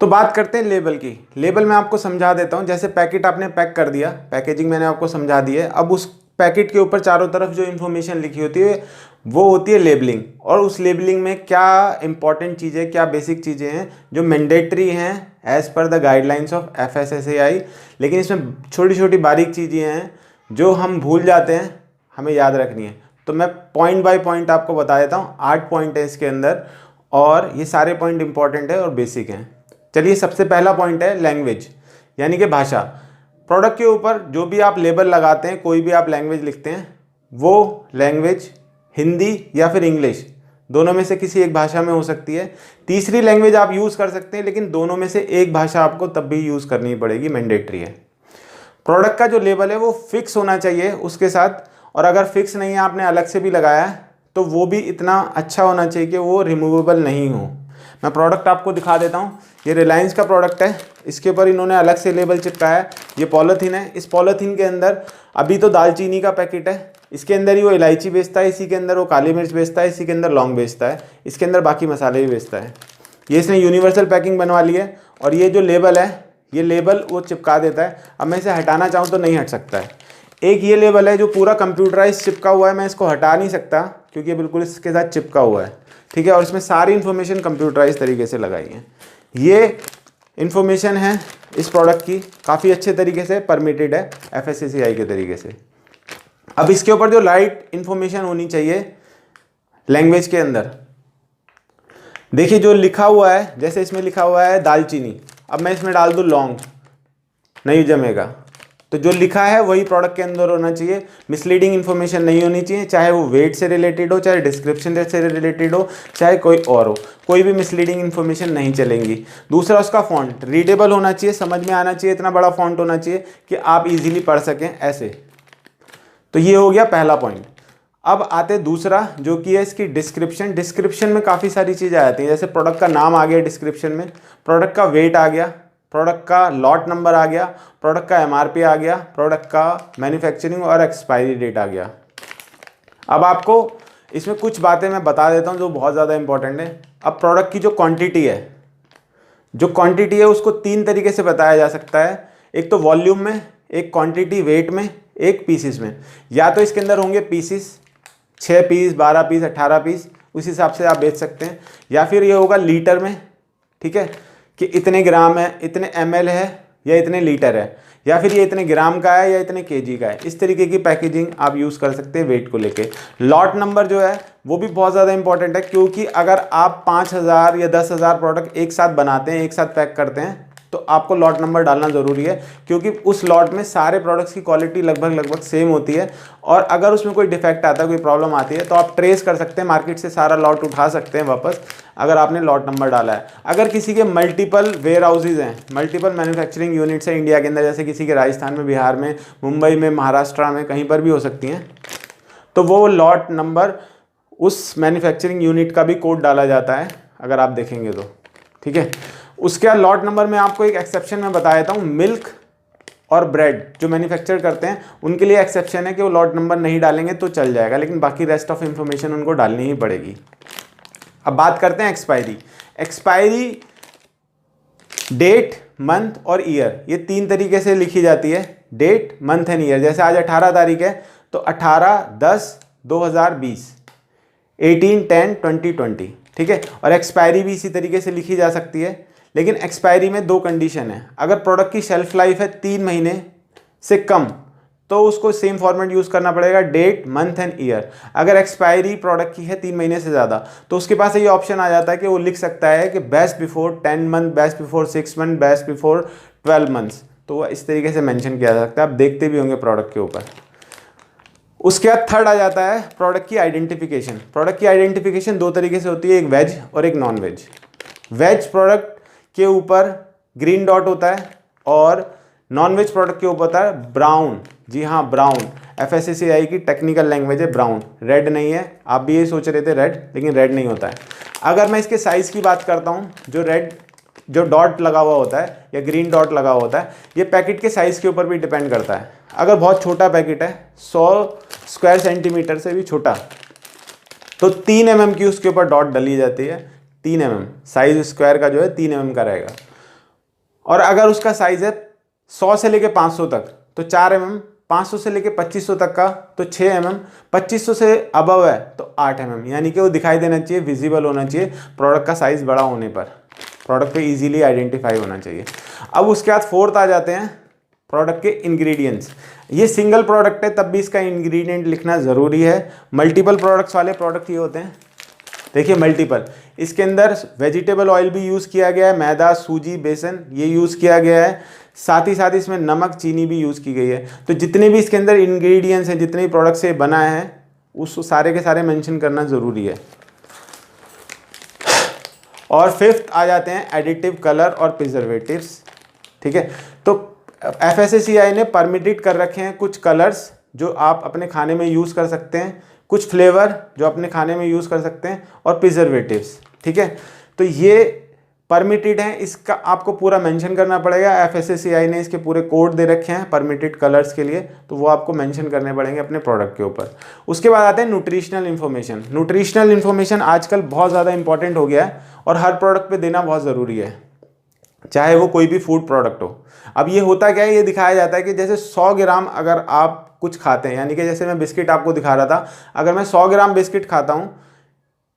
तो बात करते हैं लेबल की। लेबल मैं आपको समझा देता हूँ। जैसे पैकेट आपने पैक कर दिया, पैकेजिंग मैंने आपको समझा दी है। अब उस पैकेट के ऊपर चारों तरफ जो इन्फॉर्मेशन लिखी होती है वो होती है लेबलिंग। और उस लेबलिंग में क्या इंपॉर्टेंट चीज़ें, क्या बेसिक चीज़ें हैं जो मैंडेटरी हैं as per the guidelines of FSSAI। लेकिन इसमें छोटी छोटी बारीक चीज़ें हैं जो हम भूल जाते हैं, हमें याद रखनी है। तो मैं पॉइंट बाय पॉइंट आपको बता देता हूँ। 8 पॉइंट है इसके अंदर और ये सारे पॉइंट इंपॉर्टेंट है और बेसिक हैं। चलिए, सबसे पहला पॉइंट है लैंग्वेज, यानी कि भाषा। प्रोडक्ट के ऊपर जो भी आप लेबल लगाते हैं, कोई भी आप लैंग्वेज लिखते हैं, वो लैंग्वेज हिंदी या फिर इंग्लिश, दोनों में से किसी एक भाषा में हो सकती है। तीसरी लैंग्वेज आप यूज़ कर सकते हैं, लेकिन दोनों में से एक भाषा आपको तब भी यूज़ करनी पड़ेगी, मैंडेटरी है। प्रोडक्ट का जो लेबल है वो फिक्स होना चाहिए उसके साथ, और अगर फिक्स नहीं है, आपने अलग से भी लगाया है, तो वो भी इतना अच्छा होना चाहिए कि वो रिमूवेबल नहीं हो। मैं प्रोडक्ट आपको दिखा देता हूँ। ये रिलायंस का प्रोडक्ट है, इसके ऊपर इन्होंने अलग से लेबल चिपकाया है। ये पॉलीथीन है, इस पॉलीथीन के अंदर अभी तो दालचीनी का पैकेट है, इसके अंदर ही वो इलायची बेचता है, इसी के अंदर वो काली मिर्च बेचता है, इसी के अंदर लौंग बेचता है, इसके अंदर बाकी मसाले भी बेचता है। ये इसने यूनिवर्सल पैकिंग बनवा ली है, और ये जो लेबल है, ये लेबल वो चिपका देता है। अब मैं इसे हटाना चाहूँ तो नहीं हट सकता है। एक ये लेबल है जो पूरा कंप्यूटराइज चिपका हुआ है, मैं इसको हटा नहीं सकता क्योंकि ये बिल्कुल इसके साथ चिपका हुआ है, ठीक है। और इसमें सारी इन्फॉर्मेशन कंप्यूटराइज तरीके से लगाई है। ये इन्फॉर्मेशन है इस प्रोडक्ट की, काफ़ी अच्छे तरीके से परमिटेड है FSSAI के तरीके से। अब इसके ऊपर जो राइट इन्फॉर्मेशन होनी चाहिए लैंग्वेज के अंदर, देखिए जो लिखा हुआ है, जैसे इसमें लिखा हुआ है दालचीनी, अब मैं इसमें डाल दूँ लौंग, नहीं जमेगा। तो जो लिखा है वही प्रोडक्ट के अंदर होना चाहिए। मिसलीडिंग इन्फॉर्मेशन नहीं होनी चाहिए, चाहे वो वेट से रिलेटेड हो, चाहे डिस्क्रिप्शन से रिलेटेड हो, चाहे कोई और हो, कोई भी मिसलीडिंग इन्फॉर्मेशन नहीं चलेंगी। दूसरा, उसका फॉन्ट रीडेबल होना चाहिए, समझ में आना चाहिए, इतना बड़ा फॉन्ट होना चाहिए कि आप इजीली पढ़ सकें ऐसे। तो ये हो गया पहला पॉइंट। अब आते दूसरा, जो कि है इसकी डिस्क्रिप्शन। डिस्क्रिप्शन में काफ़ी सारी चीज़ें आती हैं, जैसे प्रोडक्ट का नाम आ गया डिस्क्रिप्शन में, प्रोडक्ट का वेट आ गया, प्रोडक्ट का लॉट नंबर आ गया, प्रोडक्ट का MRP आ गया, प्रोडक्ट का मैन्युफैक्चरिंग और एक्सपायरी डेट आ गया। अब आपको इसमें कुछ बातें मैं बता देता हूँ जो बहुत ज़्यादा इंपॉर्टेंट है। अब प्रोडक्ट की जो क्वांटिटी है, उसको 3 तरीके से बताया जा सकता है। एक तो वॉल्यूम में, एक क्वांटिटी वेट में, एक पीसेस में। या तो इसके अंदर होंगे पीसेस, 6 पीस, 12 पीस, 18 पीस, उस हिसाब से आप बेच सकते हैं। या फिर ये होगा लीटर में, ठीक है, कि इतने ग्राम है, इतने ml है या इतने लीटर है, या फिर ये इतने ग्राम का है या इतने kg का है। इस तरीके की पैकेजिंग आप यूज़ कर सकते हैं वेट को लेके। लॉट नंबर जो है वो भी बहुत ज़्यादा इंपॉर्टेंट है, क्योंकि अगर आप 5000 या 10,000 प्रोडक्ट एक साथ बनाते हैं, एक साथ पैक करते हैं, तो आपको लॉट नंबर डालना ज़रूरी है, क्योंकि उस लॉट में सारे प्रोडक्ट्स की क्वालिटी लगभग सेम होती है। और अगर उसमें कोई डिफेक्ट आता है, कोई प्रॉब्लम आती है, तो आप ट्रेस कर सकते हैं, मार्केट से सारा लॉट उठा सकते हैं वापस, अगर आपने लॉट नंबर डाला है। अगर किसी के मल्टीपल वेयर हाउसेज हैं, मल्टीपल मैन्युफैक्चरिंग यूनिट्स हैं इंडिया के अंदर, जैसे किसी के राजस्थान में, बिहार में, मुंबई में, महाराष्ट्र में, कहीं पर भी हो सकती हैं, तो वो लॉट नंबर उस मैन्युफैक्चरिंग यूनिट का भी कोड डाला जाता है, अगर आप देखेंगे तो, ठीक है। उसके बाद लॉट नंबर में आपको एक एक्सेप्शन मैं बता देता हूँ। मिल्क और ब्रेड जो मैन्युफैक्चर करते हैं, उनके लिए एक्सेप्शन है कि वो लॉट नंबर नहीं डालेंगे तो चल जाएगा, लेकिन बाकी रेस्ट ऑफ इंफॉर्मेशन उनको डालनी ही पड़ेगी। अब बात करते हैं एक्सपायरी। एक्सपायरी डेट, मंथ और ईयर, ये 3 तरीके से लिखी जाती है, डेट, मंथ एंड ईयर। जैसे आज 18 तारीख है, तो 18/10/2020, 18/10/2020, ठीक है। और एक्सपायरी भी इसी तरीके से लिखी जा सकती है, लेकिन एक्सपायरी में 2 कंडीशन है। अगर प्रोडक्ट की शेल्फ लाइफ है 3 महीने से कम, तो उसको सेम फॉर्मेट यूज़ करना पड़ेगा, डेट, मंथ एंड ईयर। अगर एक्सपायरी प्रोडक्ट की है 3 महीने से ज़्यादा, तो उसके पास ये ऑप्शन आ जाता है कि वो लिख सकता है कि best before 10 month, best before 6 month, best before 12 months. तो वो इस तरीके से मेंशन किया जा सकता है, आप देखते भी होंगे प्रोडक्ट के ऊपर। उसके बाद थर्ड आ जाता है प्रोडक्ट की आइडेंटिफिकेशन। प्रोडक्ट की आइडेंटिफिकेशन 2 तरीके से होती है, एक वेज और एक नॉन वेज। वेज प्रोडक्ट के ऊपर ग्रीन डॉट होता है और नॉन वेज प्रोडक्ट के ऊपर होता है ब्राउन। जी हाँ, ब्राउन। FSSAI की टेक्निकल लैंग्वेज है ब्राउन, रेड नहीं है। आप भी ये सोच रहे थे रेड, लेकिन रेड नहीं होता है। अगर मैं इसके साइज़ की बात करता हूँ, जो डॉट लगा हुआ होता है या ग्रीन डॉट लगा हुआ होता है, ये पैकेट के साइज़ के ऊपर भी डिपेंड करता है। अगर बहुत छोटा पैकेट है, 100 स्क्वायर सेंटीमीटर से भी छोटा, तो 3 mm की उसके ऊपर डॉट डली जाती है। 3 mm साइज स्क्वायर का जो है 3 mm का रहेगा। और अगर उसका साइज है 100 से लेके 500 तक तो 4 mm, 500 से लेके 2500 तक का तो 6 mm, 2500 से अबव है तो 8 mm, यानी कि वो दिखाई देना चाहिए, विजिबल होना चाहिए प्रोडक्ट का साइज बड़ा होने पर, प्रोडक्ट पे इजीली आइडेंटिफाई होना चाहिए। अब उसके बाद फोर्थ आ जाते हैं प्रोडक्ट के इंग्रेडिएंट्स। ये सिंगल प्रोडक्ट है तब भी इसका इंग्रेडिएंट लिखना ज़रूरी है। मल्टीपल प्रोडक्ट्स वाले प्रोडक्ट ये होते हैं, देखिए मल्टीपल, इसके अंदर वेजिटेबल ऑयल भी यूज़ किया गया है, मैदा, सूजी, बेसन ये यूज़ किया गया है, साथ ही साथ इसमें नमक, चीनी भी यूज़ की गई है। तो जितने भी इसके अंदर इंग्रेडिएंट्स हैं, जितने भी प्रोडक्ट से बना है उस सारे के सारे मेंशन करना ज़रूरी है। और फिफ्थ आ जाते हैं एडिटिव, कलर और प्रिजर्वेटिव्स। ठीक है, तो FSSAI ने परमिटेड कर रखे हैं कुछ कलर्स जो आप अपने खाने में यूज़ कर सकते हैं, कुछ फ्लेवर जो अपने खाने में यूज़ कर सकते हैं, और प्रिजर्वेटिव्स। ठीक है, तो ये परमिटेड हैं, इसका आपको पूरा मेंशन करना पड़ेगा। FSSAI ने इसके पूरे कोड दे रखे हैं परमिटेड कलर्स के लिए, तो वो आपको मेंशन करने पड़ेंगे अपने प्रोडक्ट के ऊपर। उसके बाद आते हैं न्यूट्रिशनल इन्फॉर्मेशन। न्यूट्रिशनल इन्फॉर्मेशन आजकल बहुत ज़्यादा इंपॉर्टेंट हो गया है और हर प्रोडक्ट पे देना बहुत ज़रूरी है, चाहे वो कोई भी फूड प्रोडक्ट हो। अब ये होता क्या है, ये दिखाया जाता है कि जैसे 100 ग्राम अगर आप कुछ खाते हैं, यानी कि जैसे मैं बिस्किट आपको दिखा रहा था, अगर मैं 100 ग्राम बिस्किट खाता हूँ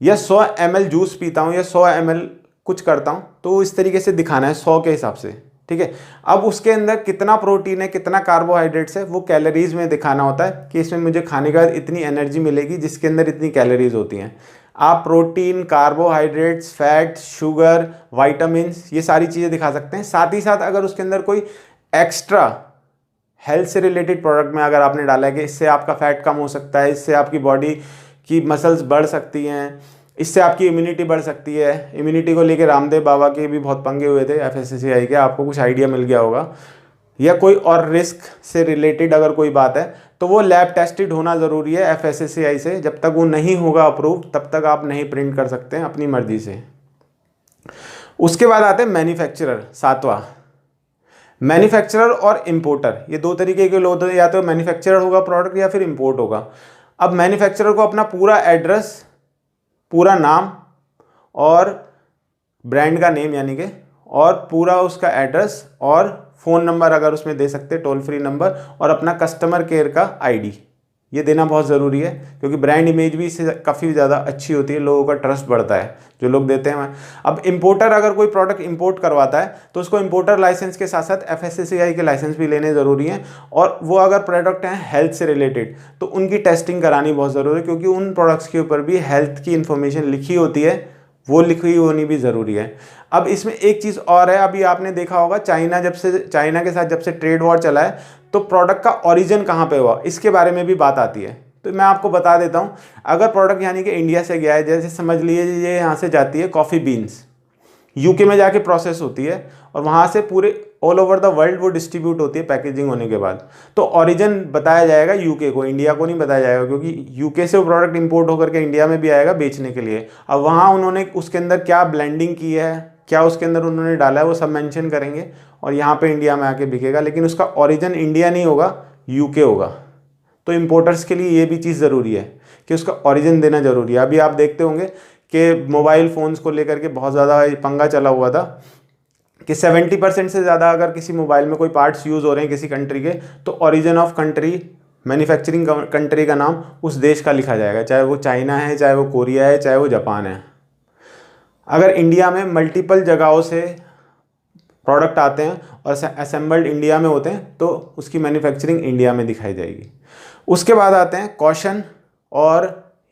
या 100 ml जूस पीता हूँ या 100 ml कुछ करता हूँ, तो इस तरीके से दिखाना है 100 के हिसाब से। ठीक है, अब उसके अंदर कितना प्रोटीन है, कितना कार्बोहाइड्रेट्स है, वो कैलोरीज में दिखाना होता है कि इसमें मुझे खाने के बाद इतनी एनर्जी मिलेगी जिसके अंदर इतनी कैलोरीज होती हैं। आप protein, carbohydrates, fat, sugar, vitamins ये सारी चीज़ें दिखा सकते हैं। साथ ही साथ अगर उसके अंदर कोई एक्स्ट्रा हेल्थ से रिलेटेड प्रोडक्ट में अगर आपने डाला है कि इससे आपका फैट कम हो सकता है, इससे आपकी बॉडी की मसल्स बढ़ सकती हैं, इससे आपकी इम्यूनिटी बढ़ सकती है। इम्यूनिटी को लेकर रामदेव बाबा के भी बहुत पंगे हुए थे FSSAI के, आपको कुछ आइडिया मिल गया होगा। या कोई और रिस्क से रिलेटेड अगर कोई बात है तो वो लैब टेस्टेड होना ज़रूरी है FSSAI से। जब तक वो नहीं होगा अप्रूव तब तक आप नहीं प्रिंट कर सकते हैं अपनी मर्जी से। उसके बाद आते हैं मैन्युफैक्चरर, सातवां। मैन्युफैक्चरर और इंपोर्टर, ये दो तरीके के लोग होते हैं, या तो मैन्युफैक्चरर होगा प्रोडक्ट या फिर इंपोर्ट होगा। अब मैन्युफैक्चरर को अपना पूरा एड्रेस, पूरा नाम और ब्रांड का नेम यानी कि, और पूरा उसका एड्रेस और फ़ोन नंबर अगर उसमें दे सकते, टोल फ्री नंबर, और अपना कस्टमर केयर का ID ये देना बहुत ज़रूरी है, क्योंकि ब्रांड इमेज भी इससे काफ़ी ज़्यादा अच्छी होती है, लोगों का ट्रस्ट बढ़ता है जो लोग देते हैं। अब इंपोर्टर अगर कोई प्रोडक्ट इंपोर्ट करवाता है तो उसको इंपोर्टर लाइसेंस के साथ साथ FSSAI के लाइसेंस भी लेने ज़रूरी हैं। और वो अगर प्रोडक्ट हैं हेल्थ से रिलेटेड तो उनकी टेस्टिंग करानी बहुत ज़रूरी है, क्योंकि उन प्रोडक्ट्स के ऊपर भी हेल्थ की इन्फॉर्मेशन लिखी होती है, वो लिखी होनी भी ज़रूरी है। अब इसमें एक चीज़ और है, अभी आपने देखा होगा चाइना के साथ जब से ट्रेड वॉर चला है तो प्रोडक्ट का ओरिजिन कहाँ पे हुआ इसके बारे में भी बात आती है। तो मैं आपको बता देता हूँ, अगर प्रोडक्ट यानी कि इंडिया से गया है, जैसे समझ लीजिए ये यहाँ से जाती है कॉफ़ी बीन्स, UK में जाके प्रोसेस होती है और वहाँ से पूरे ऑल ओवर द वर्ल्ड वो डिस्ट्रीब्यूट होती है पैकेजिंग होने के बाद, तो ओरिजिन बताया जाएगा UK को, इंडिया को नहीं बताया जाएगा, क्योंकि UK से वो प्रोडक्ट इंपोर्ट होकर के इंडिया में भी आएगा बेचने के लिए। अब वहाँ उन्होंने उसके अंदर क्या ब्लेंडिंग की है, क्या उसके अंदर उन्होंने डाला है, वो सब मेंशन करेंगे और यहाँ पे इंडिया में आके बिकेगा, लेकिन उसका ओरिजिन इंडिया नहीं होगा, UK होगा। तो इम्पोर्टर्स के लिए ये भी चीज़ ज़रूरी है कि उसका ओरिजिन देना ज़रूरी है। अभी आप देखते होंगे कि मोबाइल फ़ोन्स को लेकर के बहुत ज़्यादा पंगा चला हुआ था कि 70% से ज़्यादा अगर किसी मोबाइल में कोई पार्ट्स यूज़ हो रहे हैं किसी कंट्री के, तो origin of country, manufacturing country का नाम उस देश का लिखा जाएगा, चाहे वो चाइना है, चाहे वो कोरिया है, चाहे वो जापान है। अगर इंडिया में मल्टीपल जगहों से प्रोडक्ट आते हैं और असेंबल्ड इंडिया में होते हैं तो उसकी मैन्युफैक्चरिंग इंडिया में दिखाई जाएगी। उसके बाद आते हैं कॉशन और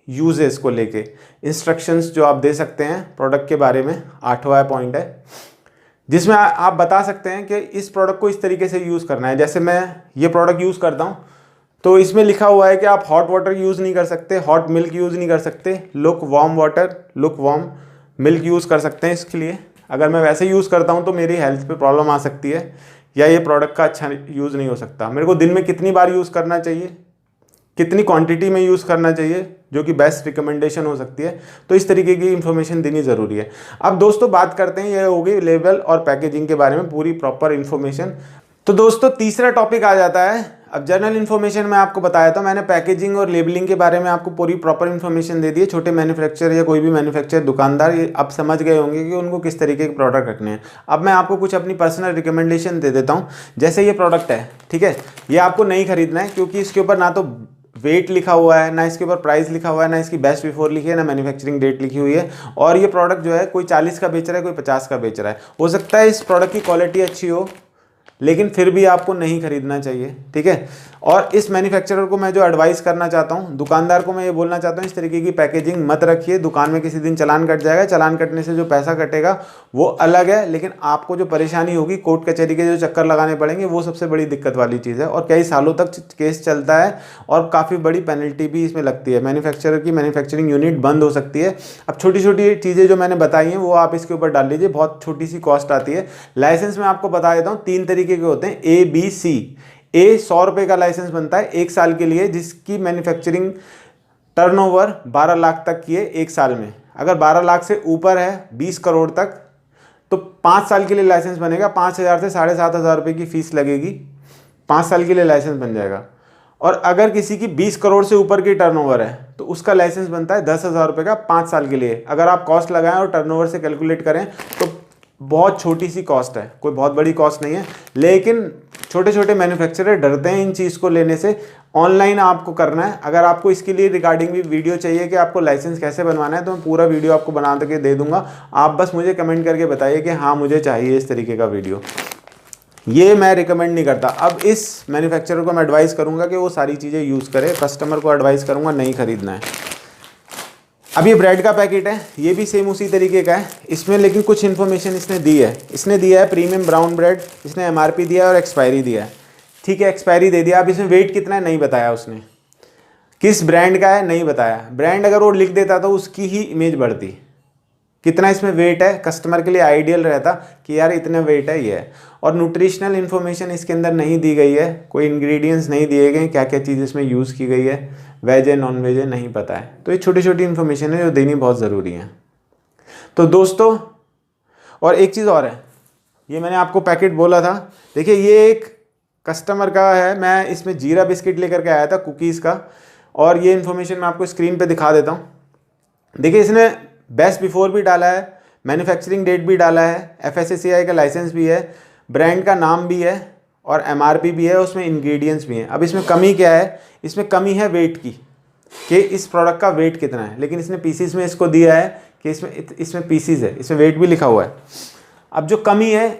यूजेस को लेके इंस्ट्रक्शंस जो आप दे सकते हैं प्रोडक्ट के बारे में। 8वां पॉइंट है जिसमें आप बता सकते हैं कि इस प्रोडक्ट को इस तरीके से यूज़ करना है। जैसे मैं ये प्रोडक्ट यूज़ करता हूँ तो इसमें लिखा हुआ है कि आप हॉट वाटर यूज़ नहीं कर सकते, हॉट मिल्क यूज़ नहीं कर सकते, look warm water, look warm milk use कर सकते हैं। इसके लिए अगर मैं वैसे यूज़ करता हूँ तो मेरी हेल्थ पे प्रॉब्लम आ सकती है, या ये प्रोडक्ट का अच्छा यूज़ नहीं हो सकता। मेरे को दिन में कितनी बार यूज़ करना चाहिए, कितनी क्वांटिटी में यूज़ करना चाहिए, जो कि बेस्ट रिकमेंडेशन हो सकती है। तो इस तरीके की इन्फॉर्मेशन देनी ज़रूरी है। अब दोस्तों बात करते हैं, ये हो गई लेबल और पैकेजिंग के बारे में पूरी प्रॉपर इन्फॉर्मेशन। तो दोस्तों तीसरा टॉपिक आ जाता है अब जनरल इन्फॉर्मेशन मैं आपको बताया था, मैंने पैकेजिंग और लेबलिंग के बारे में आपको पूरी प्रॉपर इन्फॉर्मेशन दे दी है। छोटे मैन्युफैक्चरर या कोई भी मैन्युफैक्चरर दुकानदार ये अब समझ गए होंगे कि उनको किस तरीके के प्रोडक्ट रखने हैं। अब मैं आपको कुछ अपनी पर्सनल रिकमेंडेशन दे देता हूँ। जैसे ये प्रोडक्ट है, ठीक है, ये आपको नहीं खरीदना है क्योंकि इसके ऊपर ना तो वेट लिखा हुआ है, ना इसके ऊपर प्राइस लिखा हुआ है, ना इसकी बेस्ट बिफोर लिखी है, ना मैन्युफैक्चरिंग डेट लिखी हुई है। और ये प्रोडक्ट जो है कोई 40 का बेच रहा है, कोई 50 का बेच रहा है। हो सकता है इस प्रोडक्ट की क्वालिटी अच्छी हो, लेकिन फिर भी आपको नहीं खरीदना चाहिए, ठीक है। और इस मैन्युफैक्चरर को मैं जो एडवाइस करना चाहता हूँ, दुकानदार को मैं ये बोलना चाहता हूँ, इस तरीके की पैकेजिंग मत रखिए। दुकान में किसी दिन चालान कट जाएगा, चालान कटने से जो पैसा कटेगा वो अलग है, लेकिन आपको जो परेशानी होगी, कोर्ट कचहरी के जो चक्कर लगाने पड़ेंगे, वो सबसे बड़ी दिक्कत वाली चीज़ है। और कई सालों तक केस चलता है और काफ़ी बड़ी पेनल्टी भी इसमें लगती है। मैन्युफैक्चरर की मैन्युफैक्चरिंग यूनिट बंद हो सकती है। अब छोटी छोटी चीज़ें जो मैंने बताई हैं वो आप इसके ऊपर डाल लीजिए, बहुत छोटी सी कॉस्ट आती है। लाइसेंस में आपको बता देता हूँ, 3 तरीके के होते हैं, ABC। ए 100 रुपये का लाइसेंस बनता है 1 साल के लिए, जिसकी मैन्युफैक्चरिंग टर्नओवर 12 लाख तक की है 1 साल में। अगर 12 लाख से ऊपर है 20 करोड़ तक, तो 5 साल के लिए लाइसेंस बनेगा। 5,000 से 7,500 रुपये की फीस लगेगी, 5 साल के लिए लाइसेंस बन जाएगा। और अगर किसी की 20 करोड़ से ऊपर की टर्नओवर है तो उसका लाइसेंस बनता है 10,000 रुपये का 5 साल के लिए। अगर आप कॉस्ट लगाएं और टर्नओवर से कैलकुलेट करें तो बहुत छोटी सी कॉस्ट है, कोई बहुत बड़ी कॉस्ट नहीं है। लेकिन छोटे छोटे मैन्युफैक्चरर डरते हैं इन चीज़ को लेने से। ऑनलाइन आपको करना है। अगर आपको इसके लिए रिगार्डिंग भी वीडियो चाहिए कि आपको लाइसेंस कैसे बनवाना है, तो मैं पूरा वीडियो आपको बना के दे दूंगा। आप बस मुझे कमेंट करके बताइए कि हाँ मुझे चाहिए इस तरीके का वीडियो। ये मैं रिकमेंड नहीं करता। अब इस मैन्युफैक्चरर को मैं एडवाइस करूँगा कि वो सारी चीज़ें यूज़ करे, कस्टमर को एडवाइस करूँगा नहीं खरीदना है। अब ये ब्रेड का पैकेट है, ये भी सेम उसी तरीके का है। इसमें लेकिन कुछ इन्फॉर्मेशन इसने दी है। इसने दिया है प्रीमियम ब्राउन ब्रेड, इसने MRP दिया है और एक्सपायरी दिया है, ठीक है, एक्सपायरी दे दिया। अब इसमें वेट कितना है नहीं बताया उसने, किस ब्रांड का है नहीं बताया। ब्रांड अगर वो लिख देता तो उसकी ही इमेज बढ़ती। कितना इसमें वेट है, कस्टमर के लिए आइडियल रहता कि यार इतना वेट है ये है। और न्यूट्रिशनल इन्फॉर्मेशन इसके अंदर नहीं दी गई है, कोई इंग्रेडिएंट्स नहीं दिए गए, क्या क्या चीज़ इसमें यूज़ की गई है, वेज है नॉन वेज है नहीं पता है। तो ये छोटी छोटी इन्फॉर्मेशन है जो देनी बहुत ज़रूरी है। तो दोस्तों, और एक चीज़ और है, ये मैंने आपको पैकेट बोला था, देखिए ये एक कस्टमर का है। मैं इसमें जीरा बिस्किट लेकर के आया था कुकीज़ का, और ये इन्फॉर्मेशन मैं आपको स्क्रीन पे दिखा देता हूँ। देखिए इसने बेस्ट बिफोर भी डाला है, मैन्युफैक्चरिंग डेट भी डाला है, FSSAI का लाइसेंस भी है, ब्रांड का नाम भी है और MRP भी है, उसमें इंग्रेडिएंट्स भी हैं। अब इसमें कमी क्या है, इसमें कमी है वेट की, कि इस प्रोडक्ट का वेट कितना है। लेकिन इसने पीसीस में इसको दिया है कि इसमें पीसीस है, इसमें वेट भी लिखा हुआ है। अब जो कमी है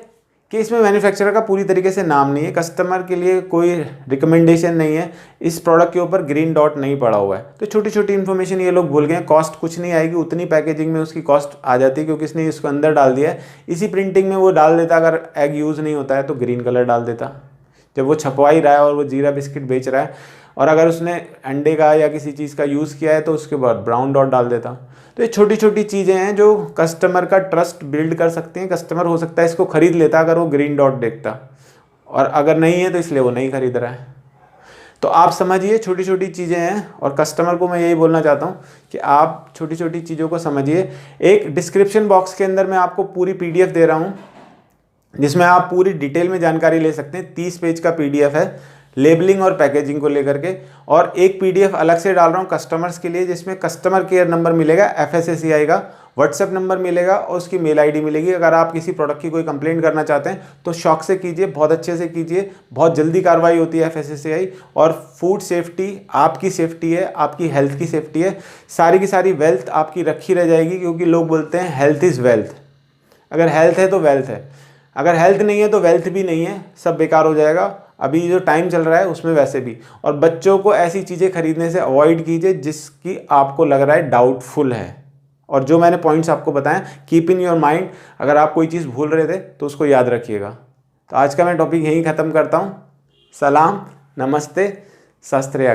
कि इसमें मैन्युफैक्चरर का पूरी तरीके से नाम नहीं है, कस्टमर के लिए कोई रिकमेंडेशन नहीं है, इस प्रोडक्ट के ऊपर ग्रीन डॉट नहीं पड़ा हुआ है। तो छोटी छोटी इन्फॉर्मेशन ये लोग भूल गए। कॉस्ट कुछ नहीं आएगी, उतनी पैकेजिंग में उसकी कॉस्ट आ जाती है क्योंकि इसने इसको अंदर डाल दिया है। इसी प्रिंटिंग में वो डाल देता, अगर एग यूज़ नहीं होता है तो ग्रीन कलर डाल देता। जब वो छपवा ही रहा है और वो जीरा बिस्किट बेच रहा है, और अगर उसने अंडे का या किसी चीज़ का यूज़ किया है तो उसके बाद ब्राउन डॉट डाल देता। तो ये छोटी छोटी चीज़ें हैं जो कस्टमर का ट्रस्ट बिल्ड कर सकते हैं। कस्टमर हो सकता है इसको ख़रीद लेता अगर वो ग्रीन डॉट देखता, और अगर नहीं है तो इसलिए वो नहीं खरीद रहा है। तो आप समझिए छोटी छोटी चीज़ें हैं, और कस्टमर को मैं यही बोलना चाहता हूँ कि आप छोटी छोटी चीज़ों को समझिए। एक डिस्क्रिप्शन बॉक्स के अंदर मैं आपको पूरी PDF दे रहा हूँ जिसमें आप पूरी डिटेल में जानकारी ले सकते हैं। 30 पेज का PDF है लेबलिंग और पैकेजिंग को लेकर के, और एक PDF अलग से डाल रहा हूँ कस्टमर्स के लिए, जिसमें कस्टमर केयर नंबर मिलेगा, FSSAI का व्हाट्सएप नंबर मिलेगा और उसकी मेल ID मिलेगी। अगर आप किसी प्रोडक्ट की कोई कंप्लेंट करना चाहते हैं तो शौक से कीजिए, बहुत अच्छे से कीजिए, बहुत जल्दी कार्रवाई होती है FSSAI। और फूड सेफ्टी आपकी सेफ्टी है, आपकी हेल्थ की सेफ्टी है, सारी की सारी वेल्थ आपकी रखी रह जाएगी, क्योंकि लोग बोलते हैं हेल्थ इज़ वेल्थ। अगर हेल्थ है तो वेल्थ है, अगर हेल्थ नहीं है तो वेल्थ भी नहीं है, सब बेकार हो जाएगा। अभी जो टाइम चल रहा है उसमें वैसे भी। और बच्चों को ऐसी चीज़ें खरीदने से अवॉइड कीजिए जिसकी आपको लग रहा है डाउटफुल है। और जो मैंने पॉइंट्स आपको बताएं, कीप इन योर माइंड। अगर आप कोई चीज़ भूल रहे थे तो उसको याद रखिएगा। तो आज का मैं टॉपिक यहीं ख़त्म करता हूँ। सलाम, नमस्ते, सत श्री अकाल।